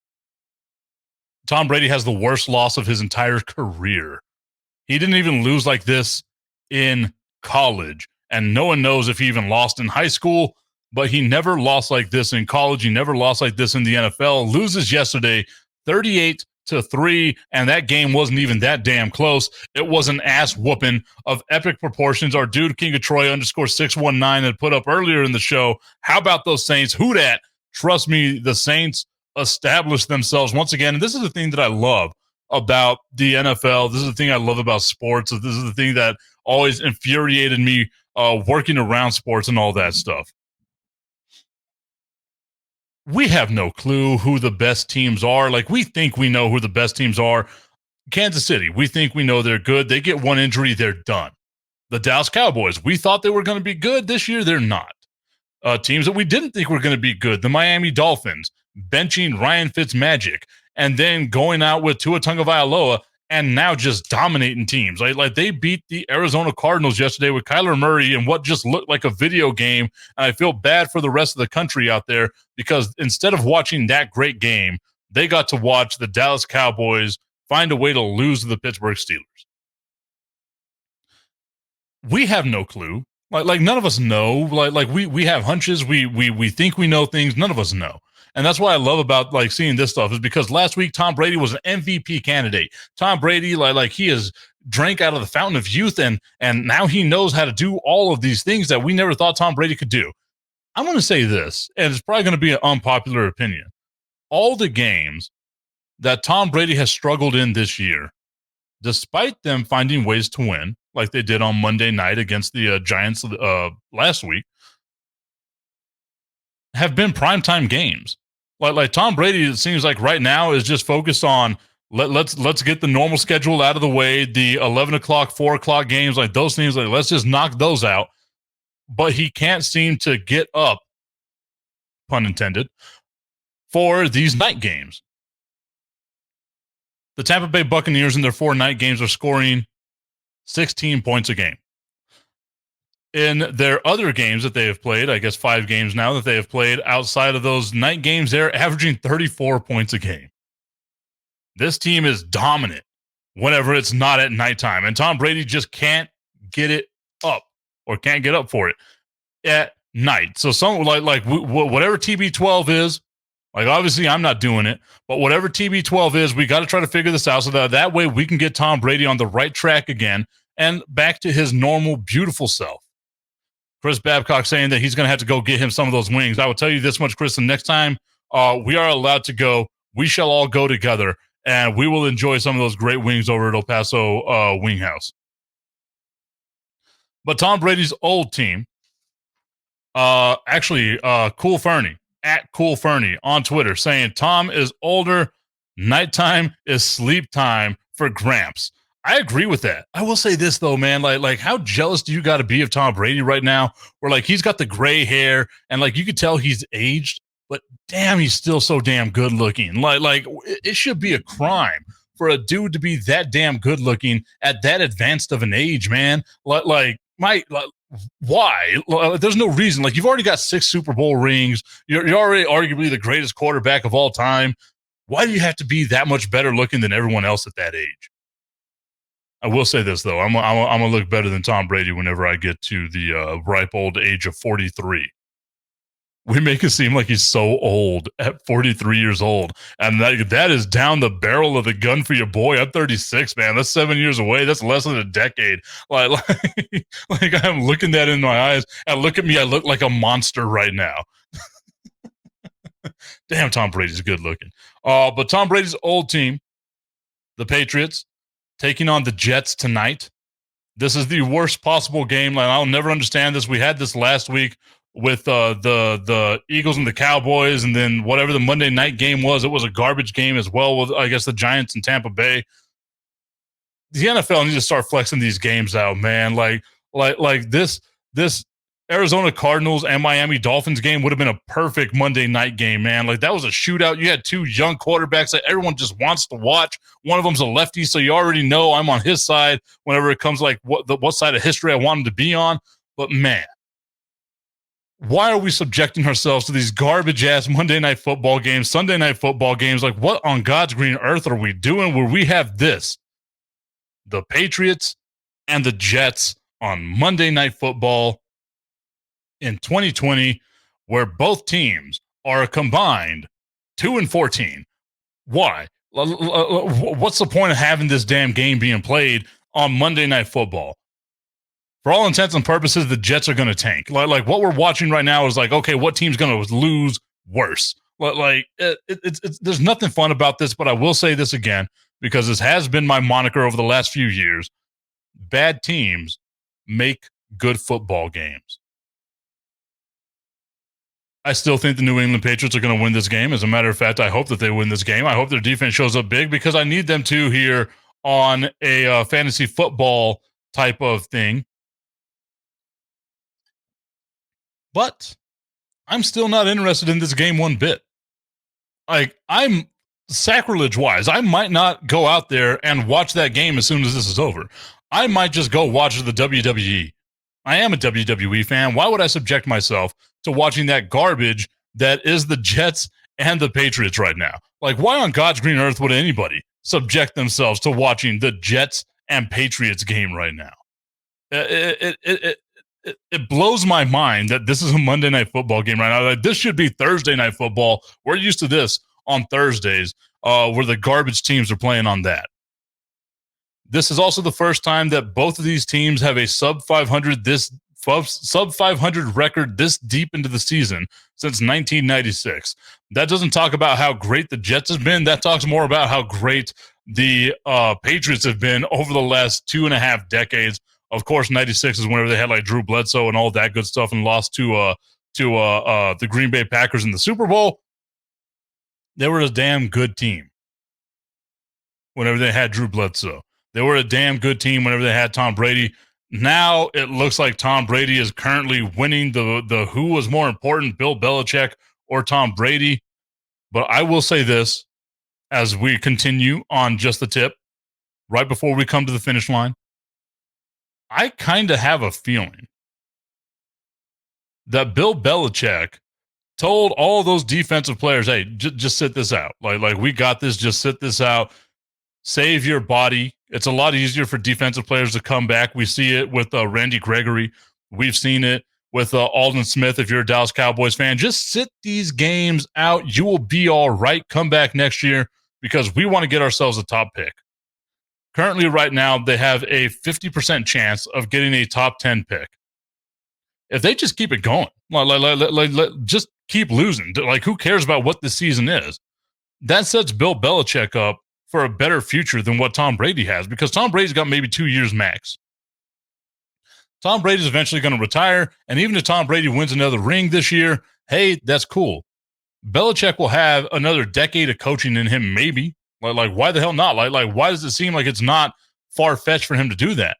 [SPEAKER 5] Tom Brady has the worst loss of his entire career. He didn't even lose like this in college, and no one knows if he even lost in high school, but he never lost like this in college. He never lost like this in the NFL. Loses yesterday 38-3, and that game wasn't even that damn close. It was an ass whooping of epic proportions. Our dude, King of Troy _619, had put up earlier in the show. How about those Saints? Who dat? Trust me, the Saints established themselves once again. And this is the thing that I love about the NFL. This is the thing I love about sports. This is the thing that always infuriated me working around sports and all that stuff. We have no clue who the best teams are. Like, we think we know who the best teams are. Kansas City, we think we know they're good. They get one injury, they're done. The Dallas Cowboys, we thought they were going to be good. This year, they're not. Teams that we didn't think were going to be good, the Miami Dolphins, benching Ryan Fitzmagic, and then going out with Tua Tagovailoa and now just dominating teams. Like they beat the Arizona Cardinals yesterday with Kyler Murray in what just looked like a video game. And I feel bad for the rest of the country out there because instead of watching that great game, they got to watch the Dallas Cowboys find a way to lose to the Pittsburgh Steelers. We have no clue. Like none of us know. Like we have hunches. We think we know things. None of us know. And that's what I love about like seeing this stuff is because last week Tom Brady was an MVP candidate. Tom Brady, like he has drank out of the fountain of youth and now he knows how to do all of these things that we never thought Tom Brady could do. I'm going to say this, and it's probably going to be an unpopular opinion. All the games that Tom Brady has struggled in this year, despite them finding ways to win, like they did on Monday night against the Giants last week, have been primetime games. Like Tom Brady, it seems like right now is just focused on let's get the normal schedule out of the way, the 11 o'clock, 4 o'clock games, like those things, like let's just knock those out. But he can't seem to get up, pun intended, for these night games. The Tampa Bay Buccaneers in their 4 night games are scoring 16 points a game. In their other games that they have played, I guess 5 games now that they have played outside of those night games, they're averaging 34 points a game. This team is dominant whenever it's not at nighttime, and Tom Brady just can't get it up or can't get up for it at night. So some whatever TB12 is, like obviously I'm not doing it, but whatever TB12 is, we got to try to figure this out so that way we can get Tom Brady on the right track again and back to his normal, beautiful self. Chris Babcock saying that he's going to have to go get him some of those wings. I will tell you this much, Chris, the next time we are allowed to go, we shall all go together, and we will enjoy some of those great wings over at El Paso Wing House. But Tom Brady's old team, Cool Fernie, at Cool Fernie on Twitter, saying Tom is older, nighttime is sleep time for Gramps. I agree with that. I will say this though, man, like how jealous do you got to be of Tom Brady right now? Where like he's got the gray hair and like you could tell he's aged, but damn, he's still so damn good looking. Like it should be a crime for a dude to be that damn good looking at that advanced of an age, man. Why? There's no reason. Like you've already got 6 Super Bowl rings. You're already arguably the greatest quarterback of all time. Why do you have to be that much better looking than everyone else at that age? I will say this, though. I'm going to look better than Tom Brady whenever I get to the ripe old age of 43. We make it seem like he's so old at 43 years old. And that is down the barrel of the gun for your boy. I'm 36, man. That's 7 years away. That's less than a decade. Like I'm looking that in my eyes. And look at me. I look like a monster right now. Damn, Tom Brady's good looking. But Tom Brady's old team, the Patriots, taking on the Jets tonight. This is the worst possible game. Like, I'll never understand this. We had this last week with the Eagles and the Cowboys, and then whatever the Monday night game was, it was a garbage game as well with, I guess, the Giants and Tampa Bay. The NFL needs to start flexing these games out, man. Like this Arizona Cardinals and Miami Dolphins game would have been a perfect Monday night game, man. Like that was a shootout. You had 2 young quarterbacks that everyone just wants to watch. One of them's a lefty, so you already know I'm on his side whenever it comes like what side of history I want him to be on. But man, why are we subjecting ourselves to these garbage ass Monday night football games, Sunday night football games? Like what on God's green earth are we doing where we have this? The Patriots and the Jets on Monday night football in 2020, where both teams are combined 2-14. Why? What's the point of having this damn game being played on Monday Night Football? For all intents and purposes, the Jets are going to tank. Like what we're watching right now is like, okay, what team's going to lose worse? There's nothing fun about this, but I will say this again, because this has been my moniker over the last few years. Bad teams make good football games. I still think the New England Patriots are going to win this game. As a matter of fact, I hope that they win this game. I hope their defense shows up big because I need them to here on a fantasy football type of thing. But I'm still not interested in this game one bit. Like, I'm sacrilege-wise, I might not go out there and watch that game as soon as this is over. I might just go watch the WWE. I am a WWE fan. Why would I subject myself to watching that garbage that is the Jets and the Patriots right now? Like, why on God's green earth would anybody subject themselves to watching the Jets and Patriots game right now? It blows my mind that this is a Monday Night Football game right now. Like, this should be Thursday Night Football. We're used to this on Thursdays, where the garbage teams are playing on that. This is also the first time that both of these teams have a sub 500 record this deep into the season since 1996. That doesn't talk about how great the Jets have been. That talks more about how great the Patriots have been over the last 2.5 decades. Of course, 96 is whenever they had like Drew Bledsoe and all that good stuff and lost to the Green Bay Packers in the Super Bowl. They were a damn good team whenever they had Drew Bledsoe. They were a damn good team whenever they had Tom Brady. Now it looks like Tom Brady is currently winning the who was more important, Bill Belichick or Tom Brady. But I will say this as we continue on Just the Tip, right before we come to the finish line. I kind of have a feeling that Bill Belichick told all those defensive players, hey, just sit this out. Like we got this, just sit this out. Save your body. It's a lot easier for defensive players to come back. We see it with Randy Gregory. We've seen it with Aldon Smith. If you're a Dallas Cowboys fan, just sit these games out. You will be all right. Come back next year because we want to get ourselves a top pick. Currently, right now, they have a 50% chance of getting a top 10 pick. If they just keep it going, just keep losing. Like, who cares about what this season is? That sets Bill Belichick up for a better future than what Tom Brady has, because Tom Brady's got maybe 2 years max. Tom Brady's eventually going to retire, and even if Tom Brady wins another ring this year, hey, that's cool. Belichick will have another decade of coaching in him, maybe. Like why the hell not? Like, why does it seem like it's not far-fetched for him to do that?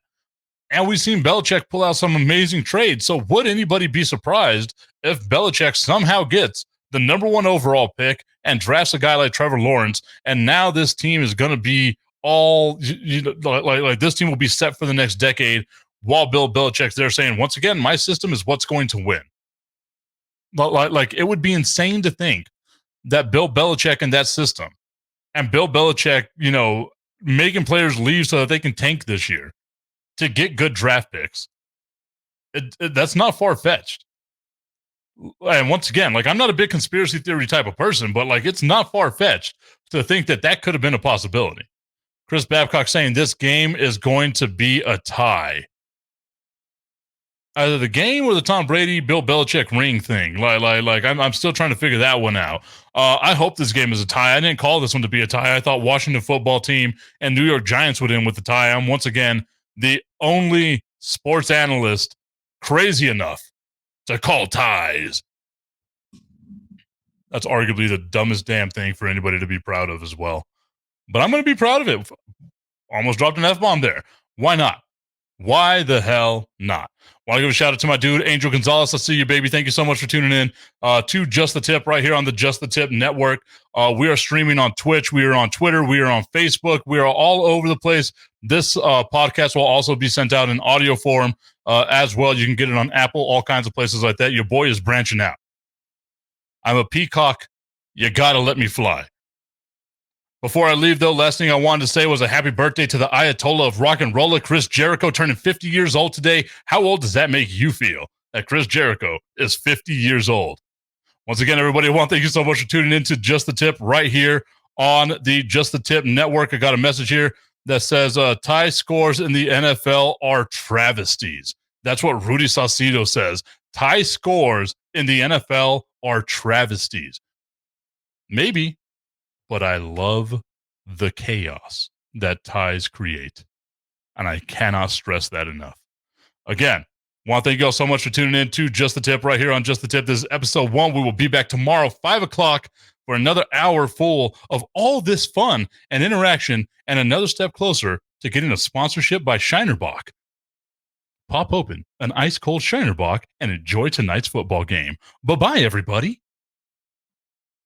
[SPEAKER 5] And we've seen Belichick pull out some amazing trades. So would anybody be surprised if Belichick somehow gets the number 1 overall pick and drafts a guy like Trevor Lawrence, and now this team is going to be all, like this team will be set for the next decade while Bill Belichick's there saying, once again, my system is what's going to win. Like it would be insane to think that Bill Belichick and that system, and Bill Belichick, making players leave so that they can tank this year to get good draft picks. That's not far-fetched. And once again, like, I'm not a big conspiracy theory type of person, but like, it's not far-fetched to think that that could have been a possibility. Chris Babcock saying this game is going to be a tie. Either the game or the Tom Brady, Bill Belichick ring thing. Like I'm still trying to figure that one out. I hope this game is a tie. I didn't call this one to be a tie. I thought Washington football team and New York Giants would end with the tie. I'm once again the only sports analyst crazy enough to call ties. That's arguably the dumbest damn thing for anybody to be proud of as well. But I'm going to be proud of it. Almost dropped an F-bomb there. Why not? Why the hell not? Want to give a shout out to my dude, Angel Gonzalez. I see you, baby. Thank you so much for tuning in to Just the Tip right here on the Just the Tip Network. We are streaming on Twitch. We are on Twitter. We are on Facebook. We are all over the place. This podcast will also be sent out in audio form as well. You can get it on Apple, all kinds of places like that. Your boy is branching out. I'm a peacock. You got to let me fly. Before I leave, though, last thing I wanted to say was a happy birthday to the Ayatollah of rock and roller, Chris Jericho, turning 50 years old today. How old does that make you feel that Chris Jericho is 50 years old? Once again, everybody, I want to thank you so much for tuning in to Just the Tip right here on the Just the Tip Network. I got a message here that says tie scores in the NFL are travesties. That's what Rudy Saucedo says. Tie scores in the NFL are travesties. Maybe. But I love the chaos that ties create. And I cannot stress that enough. Again, want to thank you all so much for tuning in to Just the Tip right here on Just the Tip. This is episode 1. We will be back tomorrow, 5 o'clock for another hour full of all this fun and interaction and another step closer to getting a sponsorship by Shinerbach. Pop open an ice-cold Shinerbach and enjoy tonight's football game. Bye-bye, everybody.